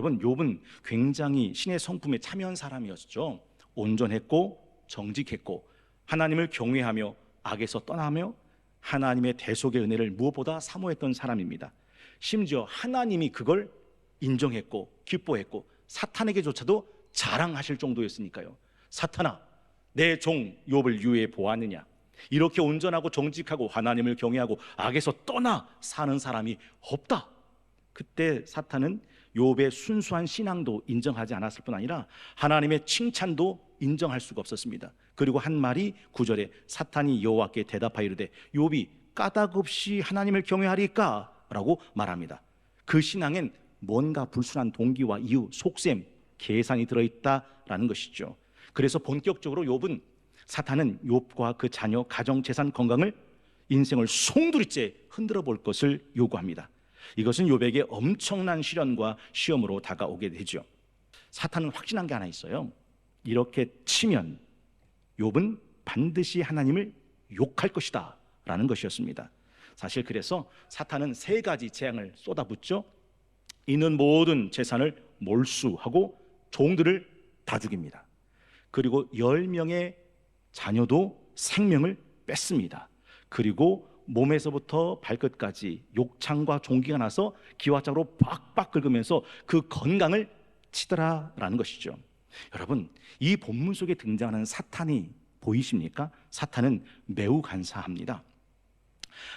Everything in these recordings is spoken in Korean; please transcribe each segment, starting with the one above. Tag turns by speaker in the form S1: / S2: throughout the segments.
S1: 여러분, 욥은 굉장히 신의 성품에 참여한 사람이었죠. 온전했고 정직했고 하나님을 경외하며 악에서 떠나며 하나님의 대속의 은혜를 무엇보다 사모했던 사람입니다. 심지어 하나님이 그걸 인정했고 기뻐했고 사탄에게조차도 자랑하실 정도였으니까요. 사탄아, 내 종 욥을 유해 보았느냐? 이렇게 온전하고 정직하고 하나님을 경외하고 악에서 떠나 사는 사람이 없다. 그때 사탄은 욥의 순수한 신앙도 인정하지 않았을 뿐 아니라 하나님의 칭찬도 인정할 수가 없었습니다. 그리고 한 말이 9절에 사탄이 여호와께 대답하여 이르되 욥이 까닭없이 하나님을 경외하리까? 라고 말합니다. 그 신앙엔 뭔가 불순한 동기와 이유, 속셈, 계산이 들어있다라는 것이죠. 그래서 본격적으로 욥은 사탄은 욥과 그 자녀, 가정, 재산, 건강을 인생을 송두리째 흔들어 볼 것을 요구합니다. 이것은 욥에게 엄청난 시련과 시험으로 다가오게 되죠. 사탄은 확신한 게 하나 있어요. 이렇게 치면 욥은 반드시 하나님을 욕할 것이다 라는 것이었습니다. 사실 그래서 사탄은 세 가지 재앙을 쏟아붓죠. 있는 모든 재산을 몰수하고 종들을 다 죽입니다. 그리고 10명의 자녀도 생명을 뺐습니다. 그리고 몸에서부터 발끝까지 욕창과 종기가 나서 기와장으로 빡빡 긁으면서 그 건강을 치더라라는 것이죠. 여러분, 이 본문 속에 등장하는 사탄이 보이십니까? 사탄은 매우 간사합니다.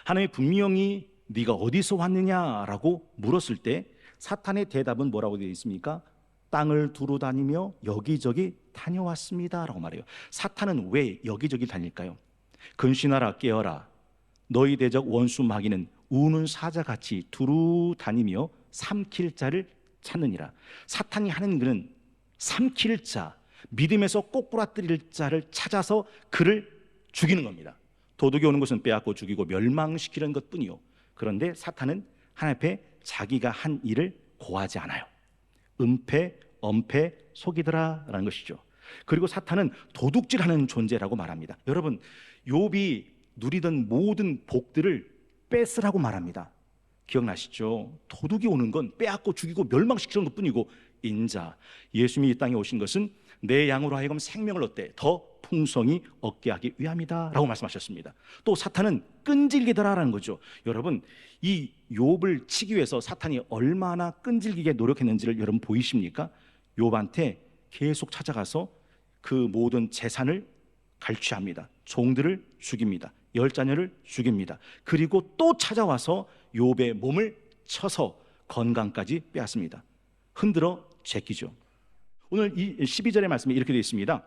S1: 하나님이 분명히 네가 어디서 왔느냐라고 물었을 때 사탄의 대답은 뭐라고 되어 있습니까? 땅을 두루 다니며 여기저기 다녀왔습니다 라고 말해요. 사탄은 왜 여기저기 다닐까요? 근신하라 깨어라, 너희 대적 원수 마귀는 우는 사자같이 두루 다니며 삼킬 자를 찾느니라. 사탄이 하는 일은 삼킬 자, 믿음에서 꼬꾸라뜨릴 자를 찾아서 그를 죽이는 겁니다. 도둑이 오는 것은 빼앗고 죽이고 멸망시키는 것뿐이요. 그런데 사탄은 하나님 앞에 자기가 한 일을 고하지 않아요. 은폐, 엄폐, 속이더라 라는 것이죠. 그리고 사탄은 도둑질하는 존재라고 말합니다. 여러분, 욥이 누리던 모든 복들을 뺏으라고 말합니다. 기억나시죠? 도둑이 오는 건 빼앗고 죽이고 멸망시키는 것뿐이고, 인자 예수님이 이 땅에 오신 것은 내 양으로 하여금 생명을 얻되 더 풍성히 얻게 하기 위함이다 라고 말씀하셨습니다. 또 사탄은 끈질기더라라는 거죠. 여러분, 이 욥을 치기 위해서 사탄이 얼마나 끈질기게 노력했는지를 여러분 보이십니까? 욥한테 계속 찾아가서 그 모든 재산을 갈취합니다. 종들을 죽입니다. 10자녀를 죽입니다. 그리고 또 찾아와서 욥의 몸을 쳐서 건강까지 빼앗습니다. 흔들어 제끼죠. 오늘 이 12절의 말씀에 이렇게 되어 있습니다.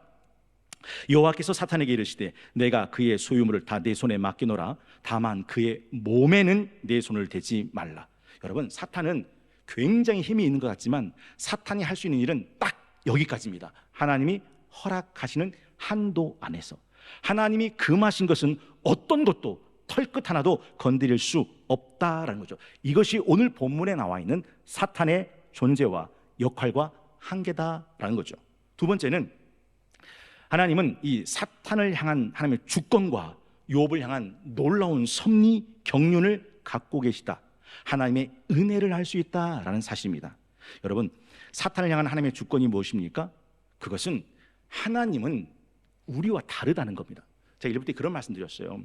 S1: 여호와께서 사탄에게 이르시되 내가 그의 소유물을 다 내 손에 맡기노라. 다만 그의 몸에는 내 손을 대지 말라. 여러분, 사탄은 굉장히 힘이 있는 것 같지만 사탄이 할 수 있는 일은 딱 여기까지입니다. 하나님이 허락하시는 한도 안에서, 하나님이 금하신 것은 어떤 것도 털끝 하나도 건드릴 수 없다라는 거죠. 이것이 오늘 본문에 나와 있는 사탄의 존재와 역할과 한계다라는 거죠. 두 번째는 하나님은 이 사탄을 향한 하나님의 주권과 욥을 향한 놀라운 섭리 경륜을 갖고 계시다. 하나님의 은혜를 할 수 있다라는 사실입니다. 여러분, 사탄을 향한 하나님의 주권이 무엇입니까? 그것은 하나님은 우리와 다르다는 겁니다. 제가 일부 때 그런 말씀 드렸어요.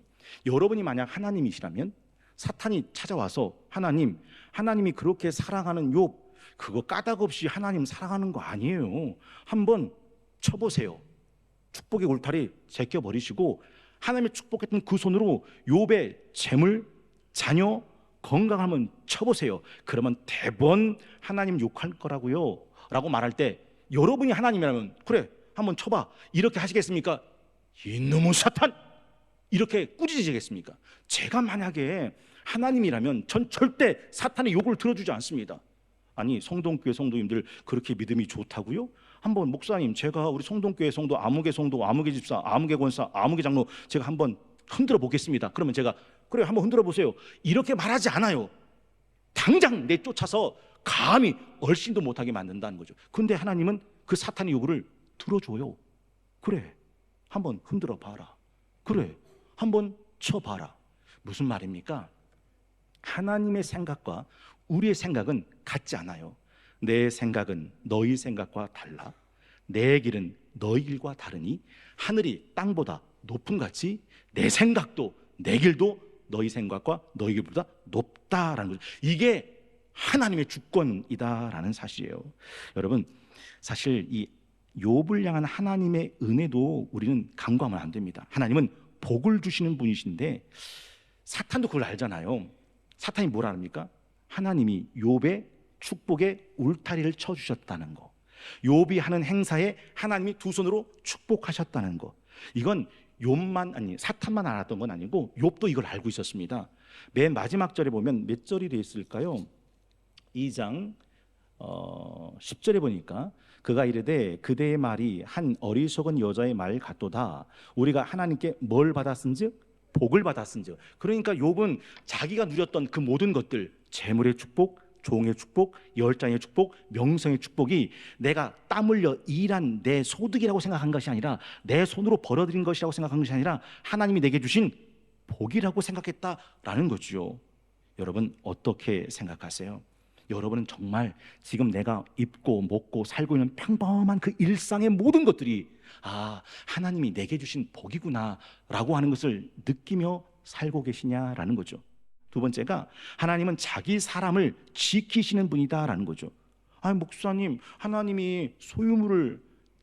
S1: 여러분이 만약 하나님이시라면 사탄이 찾아와서 하나님이 그렇게 사랑하는 욥, 그거 까닭없이 하나님 사랑하는 거 아니에요. 한번 쳐보세요. 축복의 울타리 제껴버리시고 하나님의 축복했던 그 손으로 욥의 재물, 자녀, 건강 한번 쳐보세요. 그러면 대번 하나님 욕할 거라고요 라고 말할 때 여러분이 하나님이라면 그래 한번 쳐봐 이렇게 하시겠습니까? 이놈의 사탄! 이렇게 꾸짖으시겠습니까? 제가 만약에 하나님이라면 전 절대 사탄의 욕을 들어주지 않습니다. 아니, 성동교회 성도님들 그렇게 믿음이 좋다고요? 한번 목사님, 제가 우리 성동교회 성도, 아무개 성도, 아무개 집사, 아무개 권사, 아무개 장로 제가 한번 흔들어 보겠습니다. 그러면 제가 그래 한번 흔들어 보세요 이렇게 말하지 않아요. 당장 내쫓아서 감히 얼씬도 못하게 만든다는 거죠. 근데 하나님은 그 사탄의 요구를 들어줘요. 그래 한번 흔들어 봐라. 그래 한번 쳐봐라. 무슨 말입니까? 하나님의 생각과 우리의 생각은 같지 않아요. 내 생각은 너희 생각과 달라 내 길은 너희 길과 다르니 하늘이 땅보다 높은 같이 내 생각도 내 길도 너희 생각과 너희 길보다 높다라는 거죠. 이게 하나님의 주권이다라는 사실이에요. 여러분, 사실 이 욥을 향한 하나님의 은혜도 우리는 간과하면 안 됩니다. 하나님은 복을 주시는 분이신데 사탄도 그걸 알잖아요. 사탄이 뭘 압니까? 하나님이 욥의 축복에 울타리를 쳐주셨다는 거, 욥이 하는 행사에 하나님이 두 손으로 축복하셨다는 거, 이건 욥만 아니 사탄만 알았던 건 아니고 욥도 이걸 알고 있었습니다. 맨 마지막 절에 보면 몇 절이 되어 있을까요? 2장 10절에 보니까 그가 이르되 그대의 말이 한 어리석은 여자의 말 같도다. 우리가 하나님께 뭘 받았은즉 복을 받았은즉. 그러니까 욥은 자기가 누렸던 그 모든 것들, 재물의 축복, 종의 축복, 열장의 축복, 명성의 축복이 내가 땀 흘려 일한 내 소득이라고 생각한 것이 아니라 내 손으로 벌어들인 것이라고 생각한 것이 아니라 하나님이 내게 주신 복이라고 생각했다라는 거죠. 여러분 어떻게 생각하세요? 여러분은 정말 지금 내가 입고 먹고 살고 있는 평범한 그 일상의 모든 것들이 하나님이 내게 주신 복이구나 라고 하는 것을 느끼며 살고 계시냐라는 거죠. 두 번째가 하나님은 자기 사람을 지키시는 분이다라는 거죠. 목사님, 하나님이 소유물을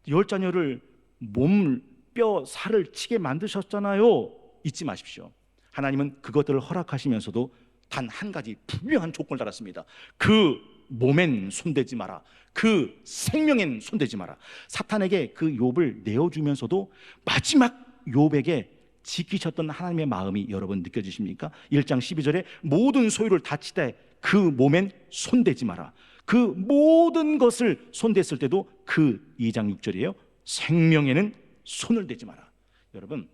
S1: 열 자녀를 몸, 뼈, 살을 치게 만드셨잖아요. 잊지 마십시오. 하나님은 그것들을 허락하시면서도 단 한 가지 분명한 조건을 달았습니다. 그 몸엔 손대지 마라. 그 생명엔 손대지 마라. 사탄에게 그 욥을 내어주면서도 마지막 욥에게 지키셨던 하나님의 마음이 여러분 느껴지십니까? 1장 12절에 모든 소유를 다치되 그 몸엔 손대지 마라. 그 모든 것을 손댔을 때도 그 2장 6절이에요. 생명에는 손을 대지 마라. 여러분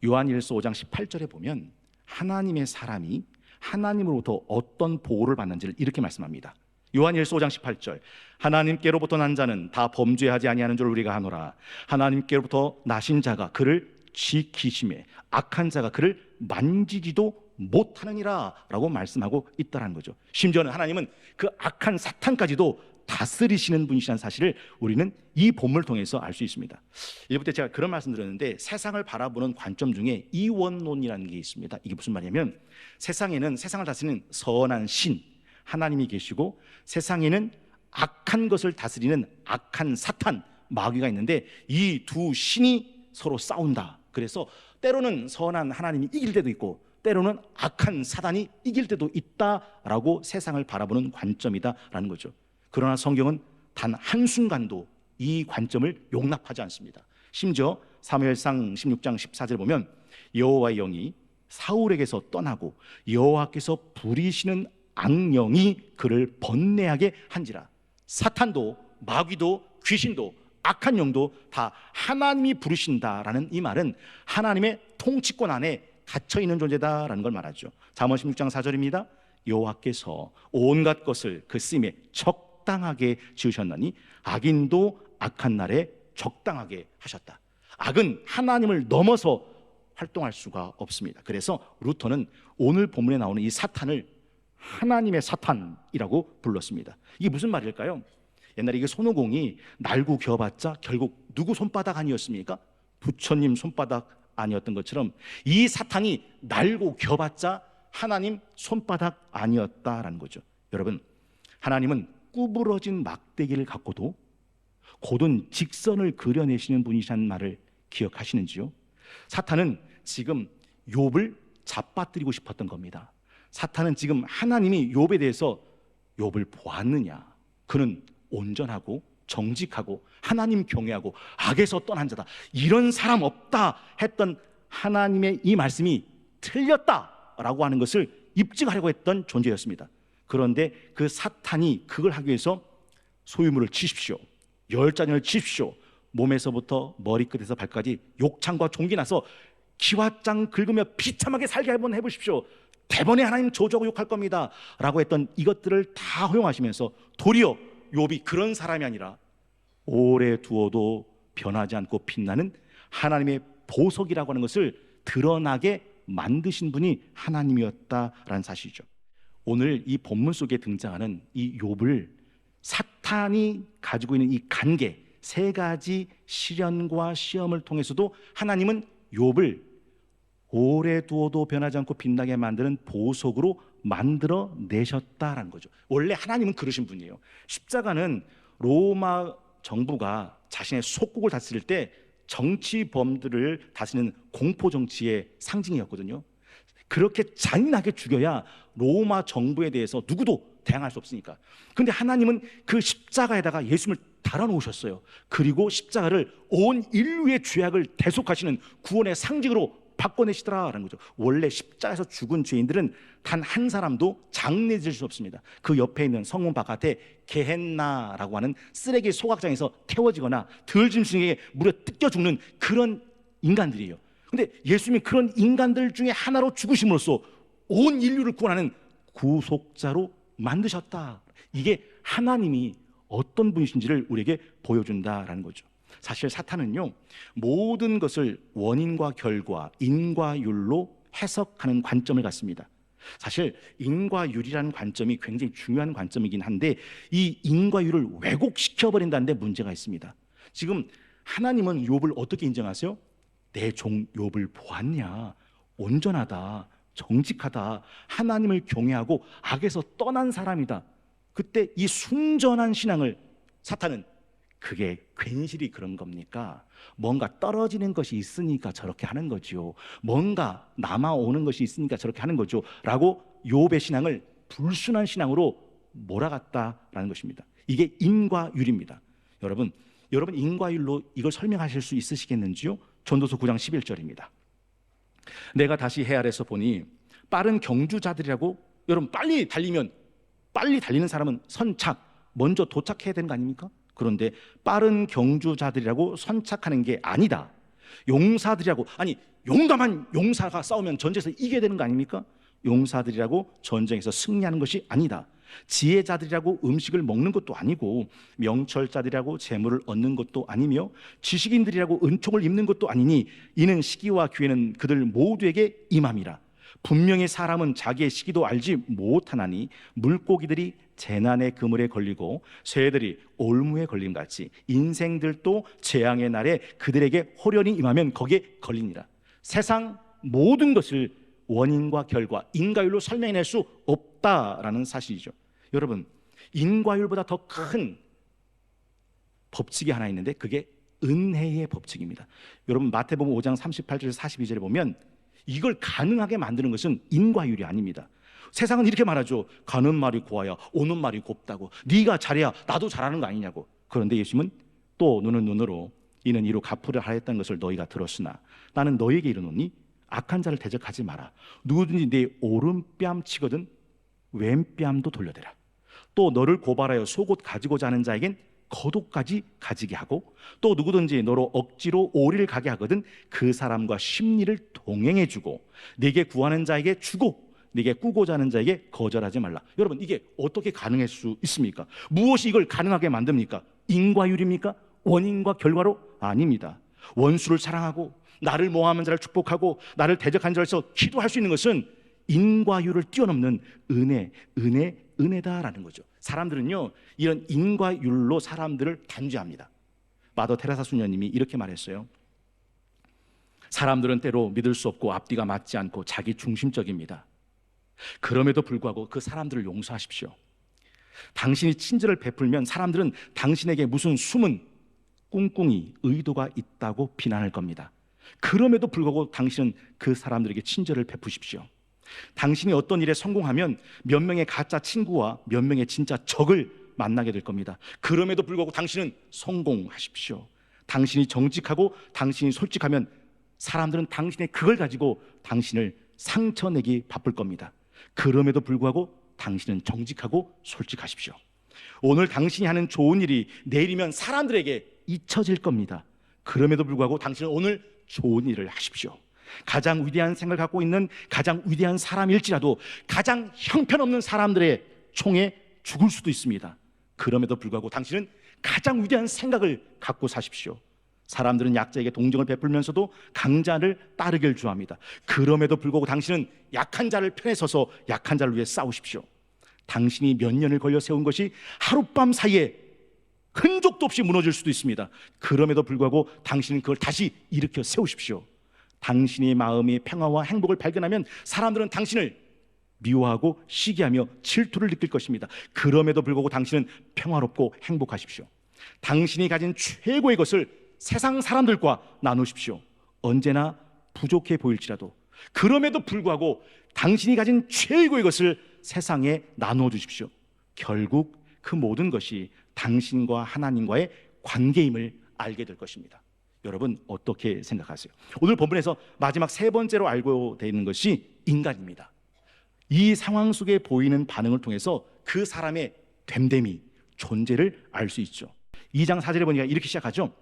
S1: 요한일서 5장 18절에 보면 하나님의 사람이 하나님으로부터 어떤 보호를 받는지를 이렇게 말씀합니다. 요한일서 5장 18절 하나님께로부터 난 자는 다 범죄하지 아니하는 줄 우리가 아노라. 하나님께로부터 나신 자가 그를 지키심에 악한 자가 그를 만지지도 못하느니라 라고 말씀하고 있다는 거죠. 심지어는 하나님은 그 악한 사탄까지도 다스리시는 분이시라는 사실을 우리는 이 본문을 통해서 알 수 있습니다. 일부 때 제가 그런 말씀 드렸는데 세상을 바라보는 관점 중에 이원론이라는 게 있습니다. 이게 무슨 말이냐면 세상에는 세상을 다스리는 선한 신 하나님이 계시고 세상에는 악한 것을 다스리는 악한 사탄 마귀가 있는데 이 두 신이 서로 싸운다. 그래서 때로는 선한 하나님이 이길 때도 있고 때로는 악한 사단이 이길 때도 있다라고 세상을 바라보는 관점이다라는 거죠. 그러나 성경은 단 한순간도 이 관점을 용납하지 않습니다. 심지어 사무엘상 16장 14절에 보면 여호와의 영이 사울에게서 떠나고 여호와께서 부리시는 악령이 그를 번뇌하게 한지라. 사탄도 마귀도 귀신도 악한 영도 다 하나님이 부르신다라는 이 말은 하나님의 통치권 안에 갇혀있는 존재다라는 걸 말하죠. 잠언 16장 4절입니다. 여호와께서 온갖 것을 그 쓰임에 적당하게 지으셨나니 악인도 악한 날에 적당하게 하셨다. 악은 하나님을 넘어서 활동할 수가 없습니다. 그래서 루터는 오늘 본문에 나오는 이 사탄을 하나님의 사탄이라고 불렀습니다. 이게 무슨 말일까요? 옛날에 이게 손오공이 날고 겨봤자 결국 누구 손바닥 아니었습니까? 부처님 손바닥 아니었던 것처럼 이 사탄이 날고 겨봤자 하나님 손바닥 아니었다라는 거죠. 여러분, 하나님은 구부러진 막대기를 갖고도 곧은 직선을 그려내시는 분이라는 말을 기억하시는지요? 사탄은 지금 욥을 잡아뜨리고 싶었던 겁니다. 사탄은 지금 하나님이 욥에 대해서 욥을 보았느냐, 그는 온전하고 정직하고 하나님 경외하고 악에서 떠난 자다, 이런 사람 없다 했던 하나님의 이 말씀이 틀렸다라고 하는 것을 입증하려고 했던 존재였습니다. 그런데 그 사탄이 그걸 하기 위해서 소유물을 치십시오, 열자녀를 치십시오, 몸에서부터 머리끝에서 발까지 욕창과 종기 나서 기와장 긁으며 비참하게 살게 한번 해보십시오, 대번에 하나님 저주하고 욕할 겁니다 라고 했던 이것들을 다 허용하시면서 도리어 욥이 그런 사람이 아니라 오래 두어도 변하지 않고 빛나는 하나님의 보석이라고 하는 것을 드러나게 만드신 분이 하나님이었다라는 사실이죠. 오늘 이 본문 속에 등장하는 이 욥을 사탄이 가지고 있는 이 관계, 세 가지 시련과 시험을 통해서도 하나님은 욥을 오래 두어도 변하지 않고 빛나게 만드는 보석으로 만들어 내셨다라는 거죠. 원래 하나님은 그러신 분이에요. 십자가는 로마 정부가 자신의 속국을 다스릴 때 정치범들을 다스리는 공포 정치의 상징이었거든요. 그렇게 잔인하게 죽여야 로마 정부에 대해서 누구도 대항할 수 없으니까. 그런데 하나님은 그 십자가에다가 예수님을 달아놓으셨어요. 그리고 십자가를 온 인류의 죄악을 대속하시는 구원의 상징으로 바꿔내시더라라는 거죠. 원래 십자가에서 죽은 죄인들은 단 한 사람도 장례질 수 없습니다. 그 옆에 있는 성문 바깥에 게헨나라고 하는 쓰레기 소각장에서 태워지거나 들짐승에게 물에 뜯겨 죽는 그런 인간들이에요. 근데 예수님이 그런 인간들 중에 하나로 죽으심으로써 온 인류를 구원하는 구속자로 만드셨다. 이게 하나님이 어떤 분이신지를 우리에게 보여준다라는 거죠. 사실 사탄은요, 모든 것을 원인과 결과, 인과율로 해석하는 관점을 갖습니다. 사실 인과율이라는 관점이 굉장히 중요한 관점이긴 한데 이 인과율을 왜곡시켜버린다는 데 문제가 있습니다. 지금 하나님은 욥을 어떻게 인정하세요? 내 종 욥을 보았냐? 온전하다, 정직하다, 하나님을 경외하고 악에서 떠난 사람이다. 그때 이 순전한 신앙을 사탄은 그게 괜시리 그런 겁니까? 뭔가 떨어지는 것이 있으니까 저렇게 하는 거죠. 뭔가 남아오는 것이 있으니까 저렇게 하는 거죠. 라고 욥의 신앙을 불순한 신앙으로 몰아갔다라는 것입니다. 이게 인과율입니다. 여러분 인과율로 이걸 설명하실 수 있으시겠는지요? 전도서 9장 11절입니다. 내가 다시 해 아래서 보니 빠른 경주자들이라고, 여러분 빨리 달리는 사람은 선착, 먼저 도착해야 되는 거 아닙니까? 그런데 빠른 경주자들이라고 선착하는 게 아니다. 용사들이라고, 아니 용감한 용사가 싸우면 전쟁에서 이겨야 되는 거 아닙니까? 용사들이라고 전쟁에서 승리하는 것이 아니다. 지혜자들이라고 음식을 먹는 것도 아니고, 명철자들이라고 재물을 얻는 것도 아니며, 지식인들이라고 은총을 입는 것도 아니니 이는 시기와 기회는 그들 모두에게 임함이라. 분명히 사람은 자기의 시기도 알지 못하나니 물고기들이 재난의 그물에 걸리고 새들이 올무에 걸림같이 인생들도 재앙의 날에 그들에게 호련히 임하면 거기에 걸리니라. 세상 모든 것을 원인과 결과, 인과율로 설명해낼 수 없다라는 사실이죠. 여러분, 인과율보다 더 큰 법칙이 하나 있는데 그게 은혜의 법칙입니다. 여러분 마태복음 5장 38절 42절에 보면 이걸 가능하게 만드는 것은 인과율이 아닙니다. 세상은 이렇게 말하죠. 가는 말이 고와야 오는 말이 곱다고. 네가 잘해야 나도 잘하는 거 아니냐고. 그런데 예수님은 또 눈은 눈으로 이는 이로 갚으려 하였다는 것을 너희가 들었으나 나는 너희에게 이르노니 악한 자를 대적하지 마라. 누구든지 내 오른뺨 치거든 왼뺨도 돌려대라. 또 너를 고발하여 속옷 가지고자 하는 자에겐 겉옷까지 가지게 하고, 또 누구든지 너로 억지로 오리를 가게 하거든 그 사람과 심리를 동행해 주고, 네게 구하는 자에게 주고 네게 꾸고자 하는 자에게 거절하지 말라. 여러분 이게 어떻게 가능할 수 있습니까? 무엇이 이걸 가능하게 만듭니까? 인과율입니까? 원인과 결과로? 아닙니다. 원수를 사랑하고 나를 모함한 자를 축복하고 나를 대적한 자에서 기도할 수 있는 것은 인과율을 뛰어넘는 은혜다라는 거죠. 사람들은요 이런 인과율로 사람들을 단죄합니다. 마더 테레사 수녀님이 이렇게 말했어요. 사람들은 때로 믿을 수 없고 앞뒤가 맞지 않고 자기 중심적입니다. 그럼에도 불구하고 그 사람들을 용서하십시오. 당신이 친절을 베풀면 사람들은 당신에게 무슨 숨은 꿍꿍이 의도가 있다고 비난할 겁니다. 그럼에도 불구하고 당신은 그 사람들에게 친절을 베푸십시오. 당신이 어떤 일에 성공하면 몇 명의 가짜 친구와 몇 명의 진짜 적을 만나게 될 겁니다. 그럼에도 불구하고 당신은 성공하십시오. 당신이 정직하고 당신이 솔직하면 사람들은 당신의 그걸 가지고 당신을 상처내기 바쁠 겁니다. 그럼에도 불구하고 당신은 정직하고 솔직하십시오. 오늘 당신이 하는 좋은 일이 내일이면 사람들에게 잊혀질 겁니다. 그럼에도 불구하고 당신은 오늘 좋은 일을 하십시오. 가장 위대한 생각을 갖고 있는 가장 위대한 사람일지라도 가장 형편없는 사람들의 총에 죽을 수도 있습니다. 그럼에도 불구하고 당신은 가장 위대한 생각을 갖고 사십시오. 사람들은 약자에게 동정을 베풀면서도 강자를 따르길 좋아합니다. 그럼에도 불구하고 당신은 약한 자를 편에 서서 약한 자를 위해 싸우십시오. 당신이 몇 년을 걸려 세운 것이 하룻밤 사이에 흔적도 없이 무너질 수도 있습니다. 그럼에도 불구하고 당신은 그걸 다시 일으켜 세우십시오. 당신의 마음의 평화와 행복을 발견하면 사람들은 당신을 미워하고 시기하며 질투를 느낄 것입니다. 그럼에도 불구하고 당신은 평화롭고 행복하십시오. 당신이 가진 최고의 것을 세상 사람들과 나누십시오. 언제나 부족해 보일지라도 그럼에도 불구하고 당신이 가진 최고의 것을 세상에 나누어 주십시오. 결국 그 모든 것이 당신과 하나님과의 관계임을 알게 될 것입니다. 여러분 어떻게 생각하세요? 오늘 본문에서 마지막 세 번째로 알고 되는 것이 인간입니다. 이 상황 속에 보이는 반응을 통해서 그 사람의 됨됨이, 존재를 알 수 있죠. 2장 4절에 보니까 이렇게 시작하죠.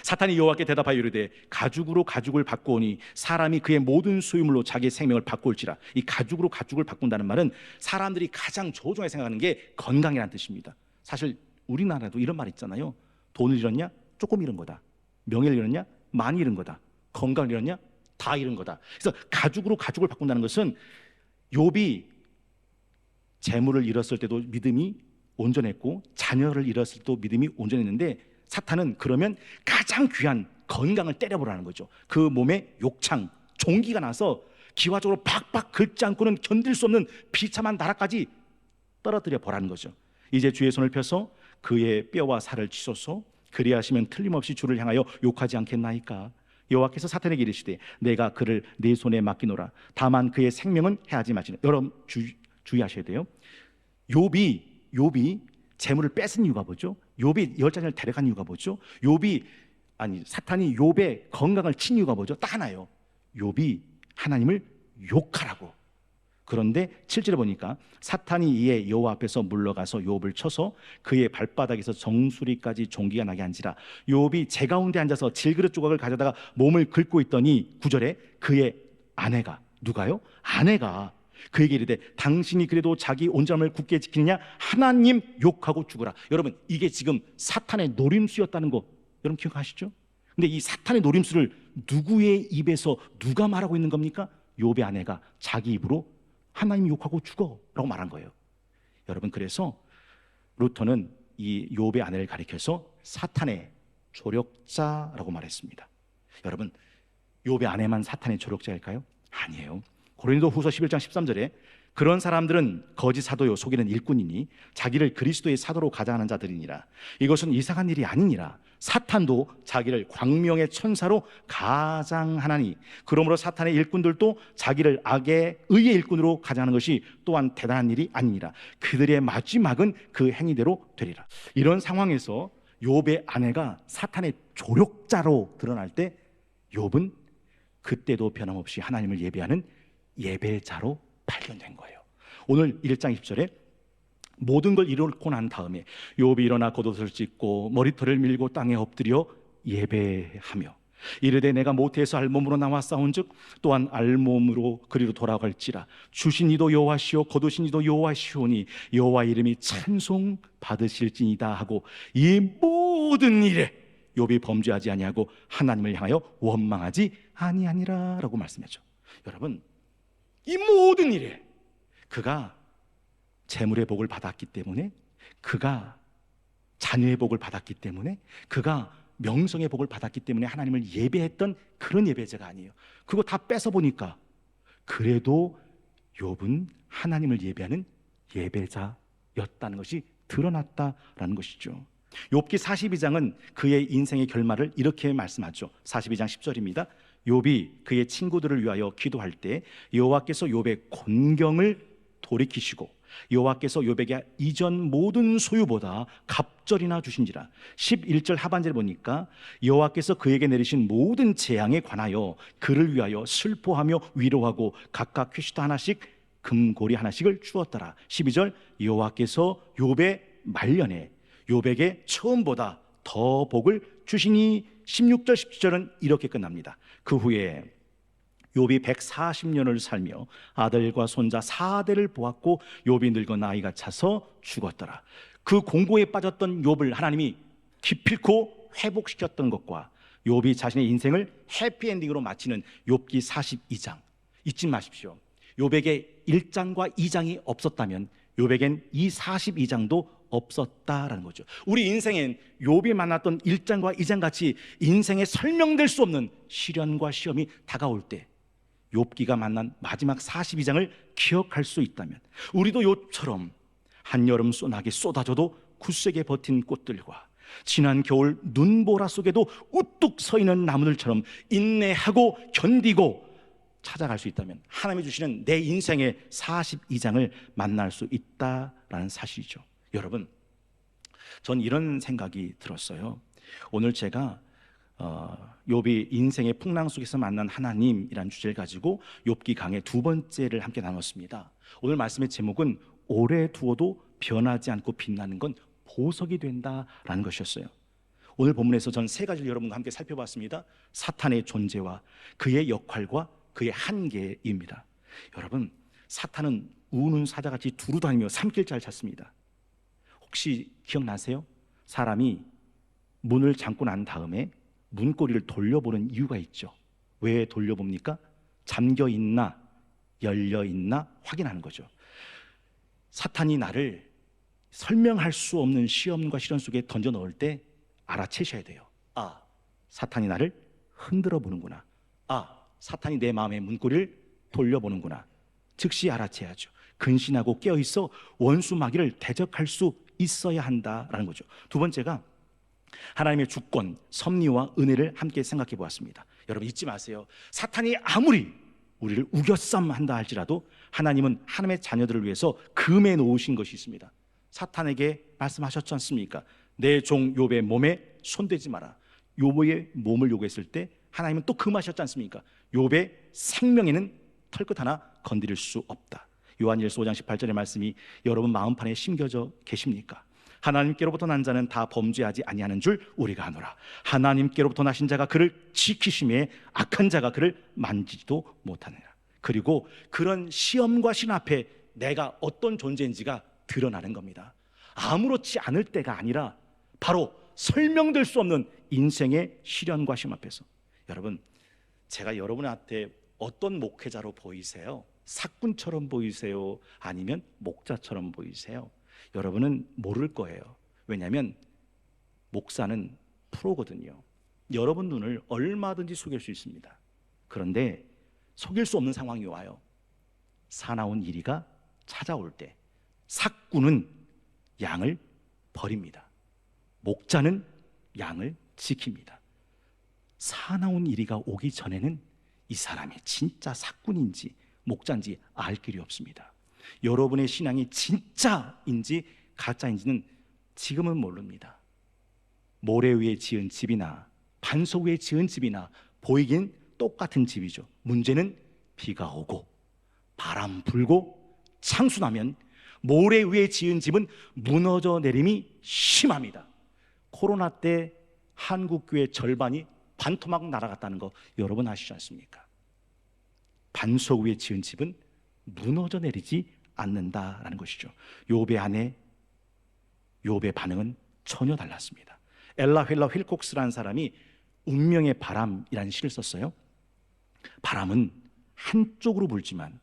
S1: 사탄이 여호와께 대답하여 이르되 가죽으로 가죽을 바꾸오니 사람이 그의 모든 소유물로 자기의 생명을 바꿀지라. 이 가죽으로 가죽을 바꾼다는 말은 사람들이 가장 조종하게 생각하는 게 건강이라는 뜻입니다. 사실 우리나라도 이런 말 있잖아요. 돈을 잃었냐? 조금 잃은 거다. 명예를 잃었냐? 많이 잃은 거다. 건강을 잃었냐? 다 잃은 거다. 그래서 가죽으로 가죽을 바꾼다는 것은 욥이 재물을 잃었을 때도 믿음이 온전했고 자녀를 잃었을 때도 믿음이 온전했는데 사탄은 그러면 가장 귀한 건강을 때려보라는 거죠. 그 몸에 욕창, 종기가 나서 기화적으로 팍팍 긁지 않고는 견딜 수 없는 비참한 나라까지 떨어뜨려 보라는 거죠. 이제 주의 손을 펴서 그의 뼈와 살을 치소서. 그리하시면 틀림없이 주를 향하여 욕하지 않겠나이까. 여호와께서 사탄에게 이르시되 내가 그를 네 손에 맡기노라. 다만 그의 생명은 해하지 마시라. 여러분 주의하셔야 돼요. 욥이 재물을 뺏은 이유가 뭐죠? 욥이 열 자녀를 데려간 이유가 뭐죠? 사탄이 욥의 건강을 친 이유가 뭐죠? 딱 하나예요. 욥이 하나님을 욕하라고. 그런데 7절에 보니까 사탄이 이에 여호와 앞에서 물러가서 욥을 쳐서 그의 발바닥에서 정수리까지 종기가 나게 한지라. 욥이 제 가운데 앉아서 질그릇 조각을 가져다가 몸을 긁고 있더니 9절에 그의 아내가, 누가요? 아내가 그에게 이르되 당신이 그래도 자기 온전함을 굳게 지키느냐? 하나님 욕하고 죽으라. 여러분 이게 지금 사탄의 노림수였다는 거 여러분 기억하시죠? 근데 이 사탄의 노림수를 누구의 입에서 누가 말하고 있는 겁니까? 욥의 아내가 자기 입으로 하나님 욕하고 죽어 라고 말한 거예요. 여러분 그래서 루터는 이 욥의 아내를 가리켜서 사탄의 조력자라고 말했습니다. 여러분 욥의 아내만 사탄의 조력자일까요? 아니에요. 고린도후서 11장 13절에 그런 사람들은 거짓 사도요 속이는 일꾼이니 자기를 그리스도의 사도로 가장하는 자들이니라. 이것은 이상한 일이 아니니라. 사탄도 자기를 광명의 천사로 가장하나니 그러므로 사탄의 일꾼들도 자기를 악의 의의 일꾼으로 가장하는 것이 또한 대단한 일이 아니니라. 그들의 마지막은 그 행위대로 되리라. 이런 상황에서 욥의 아내가 사탄의 조력자로 드러날 때 욥은 그때도 변함없이 하나님을 예배하는 예배자로 발견된 거예요. 오늘 1장 20절에 모든 걸 이루고 난 다음에 욥이 일어나 겉옷을 찢고 머리털을 밀고 땅에 엎드려 예배하며 이르되 내가 모태에서 알몸으로 나와 싸운즉 또한 알몸으로 그리로 돌아갈지라. 주신 이도 여호와시오 거두신 이도 여호와시오니 여호와 이름이 찬송 받으실지니이다 하고 이 모든 일에 욥이 범죄하지 아니하고 하나님을 향하여 원망하지 아니하니라 라고 말씀했죠. 여러분 이 모든 일에 그가 재물의 복을 받았기 때문에, 그가 자녀의 복을 받았기 때문에, 그가 명성의 복을 받았기 때문에 하나님을 예배했던 그런 예배자가 아니에요. 그거 다 뺏어보니까 그래도 욥은 하나님을 예배하는 예배자였다는 것이 드러났다라는 것이죠. 욥기 42장은 그의 인생의 결말을 이렇게 말씀하죠. 42장 10절입니다. 욥이 그의 친구들을 위하여 기도할 때 여호와께서 욥의 곤경을 돌이키시고 여호와께서 욥에게 이전 모든 소유보다 갑절이나 주신지라. 11절 하반절에 보니까 여호와께서 그에게 내리신 모든 재앙에 관하여 그를 위하여 슬퍼하며 위로하고 각각 퀴시트 하나씩 금고리 하나씩을 주었더라. 12절 여호와께서 욥의 말년에 욥에게 처음보다 더 복을 주시니. 16절 17절은 이렇게 끝납니다. 그 후에 욥이 140년을 살며 아들과 손자 4대를 보았고 욥이 늙어 나이가 차서 죽었더라. 그 공고에 빠졌던 욥을 하나님이 기필코 회복시켰던 것과 욥이 자신의 인생을 해피엔딩으로 마치는 욥기 42장 잊지 마십시오. 욥에게 1장과 2장이 없었다면 욥에겐 이 42장도 없었다라는 거죠. 우리 인생엔 욥이 만났던 1장과 2장 같이 인생에 설명될 수 없는 시련과 시험이 다가올 때 욥기가 만난 마지막 42장을 기억할 수 있다면, 우리도 욥처럼 한여름 소나기 쏟아져도 굳세게 버틴 꽃들과 지난 겨울 눈보라 속에도 우뚝 서 있는 나무들처럼 인내하고 견디고 찾아갈 수 있다면 하나님이 주시는 내 인생의 42장을 만날 수 있다라는 사실이죠. 여러분, 전 이런 생각이 들었어요. 오늘 제가 욥이 인생의 풍랑 속에서 만난 하나님이라는 주제를 가지고 욥기 강의 두 번째를 함께 나눴습니다. 오늘 말씀의 제목은 오래 두어도 변하지 않고 빛나는 건 보석이 된다라는 것이었어요. 오늘 본문에서 전 세 가지를 여러분과 함께 살펴봤습니다. 사탄의 존재와 그의 역할과 그의 한계입니다. 여러분, 사탄은 우는 사자같이 두루다니며 산길자를 찾습니다. 혹시 기억나세요? 사람이 문을 잠고 난 다음에 문고리를 돌려보는 이유가 있죠. 왜 돌려봅니까? 잠겨 있나 열려 있나 확인하는 거죠. 사탄이 나를 설명할 수 없는 시험과 시련 속에 던져 넣을 때 알아채셔야 돼요. 아, 사탄이 나를 흔들어 보는구나. 아, 사탄이 내 마음의 문고리를 돌려보는구나. 즉시 알아채야죠. 근신하고 깨어있어 원수 마귀를 대적할 수 있어야 한다라는 거죠. 두 번째가 하나님의 주권, 섭리와 은혜를 함께 생각해 보았습니다. 여러분, 잊지 마세요. 사탄이 아무리 우리를 우겨쌈 한다 할지라도 하나님은 하나님의 자녀들을 위해서 금해 놓으신 것이 있습니다. 사탄에게 말씀하셨지 않습니까? 내 종 욥의 몸에 손대지 마라. 욥의 몸을 요구했을 때 하나님은 또 금하셨지 않습니까? 욥의 생명에는 털끝 하나 건드릴 수 없다. 요한일서 5장 18절의 말씀이 여러분 마음판에 심겨져 계십니까? 하나님께로부터 난 자는 다 범죄하지 아니하는 줄 우리가 아노라. 하나님께로부터 나신 자가 그를 지키심에 악한 자가 그를 만지지도 못하느라. 그리고 그런 시험과 신 앞에 내가 어떤 존재인지가 드러나는 겁니다. 아무렇지 않을 때가 아니라 바로 설명될 수 없는 인생의 시련과 시험 앞에서. 여러분, 제가 여러분한테 어떤 목회자로 보이세요? 사꾼처럼 보이세요? 아니면 목자처럼 보이세요? 여러분은 모를 거예요. 왜냐하면 목사는 프로거든요. 여러분 눈을 얼마든지 속일 수 있습니다. 그런데 속일 수 없는 상황이 와요. 사나운 이리가 찾아올 때 사꾼은 양을 버립니다. 목자는 양을 지킵니다. 사나운 이리가 오기 전에는 이 사람이 진짜 사꾼인지 목자인지 알 길이 없습니다. 여러분의 신앙이 진짜인지 가짜인지는 지금은 모릅니다. 모래 위에 지은 집이나 반석 위에 지은 집이나 보이긴 똑같은 집이죠. 문제는 비가 오고 바람 불고 창수나면 모래 위에 지은 집은 무너져 내림이 심합니다. 코로나 때 한국교회 절반이 반토막 날아갔다는 거 여러분 아시지 않습니까? 반석 위에 지은 집은 무너져 내리지 않는다라는 것이죠. 욥의 아내 욥의 반응은 전혀 달랐습니다. 엘라 휠러 휠콕스라는 사람이 운명의 바람이라는 시를 썼어요. 바람은 한쪽으로 불지만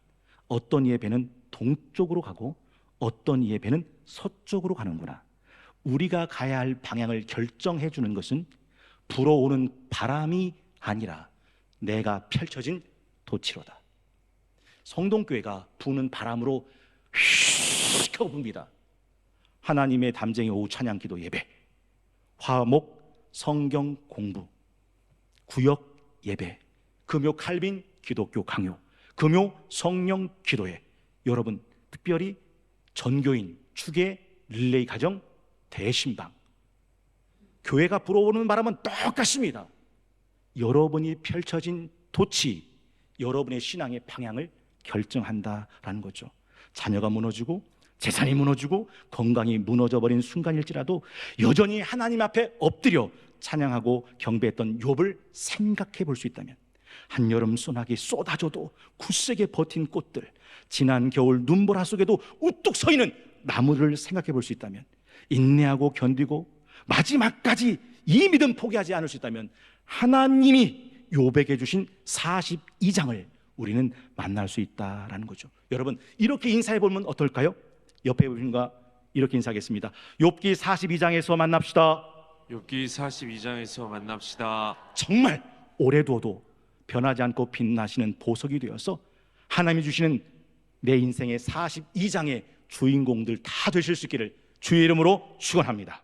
S1: 어떤 이의 배는 동쪽으로 가고 어떤 이의 배는 서쪽으로 가는구나. 우리가 가야 할 방향을 결정해 주는 것은 불어오는 바람이 아니라 내가 펼쳐진 도치로다. 성동교회가 부는 바람으로 휙 하고 붑니다. 하나님의 담쟁이 오후 찬양 기도 예배, 화목 성경 공부, 구역 예배, 금요 칼빈 기독교 강요, 금요 성령 기도회. 여러분, 특별히 전교인 축의 릴레이 가정 대신방, 교회가 불어오는 바람은 똑같습니다. 여러분이 펼쳐진 도치, 여러분의 신앙의 방향을 결정한다라는 거죠. 자녀가 무너지고 재산이 무너지고 건강이 무너져버린 순간일지라도 여전히 하나님 앞에 엎드려 찬양하고 경배했던 욥을 생각해 볼 수 있다면, 한여름 소나기 쏟아져도 굳세게 버틴 꽃들, 지난 겨울 눈보라 속에도 우뚝 서 있는 나무를 생각해 볼 수 있다면, 인내하고 견디고 마지막까지 이 믿음 포기하지 않을 수 있다면 하나님이 욥에게 주신 42장을 우리는 만날 수 있다라는 거죠. 여러분, 이렇게 인사해 보면 어떨까요? 옆에 분과 이렇게 인사하겠습니다. 욥기 42장에서 만납시다.
S2: 욥기 42장에서 만납시다.
S1: 정말 오래 두어도 변하지 않고 빛나시는 보석이 되어서 하나님이 주시는 내 인생의 42장의 주인공들 다 되실 수 있기를 주의 이름으로 축원합니다.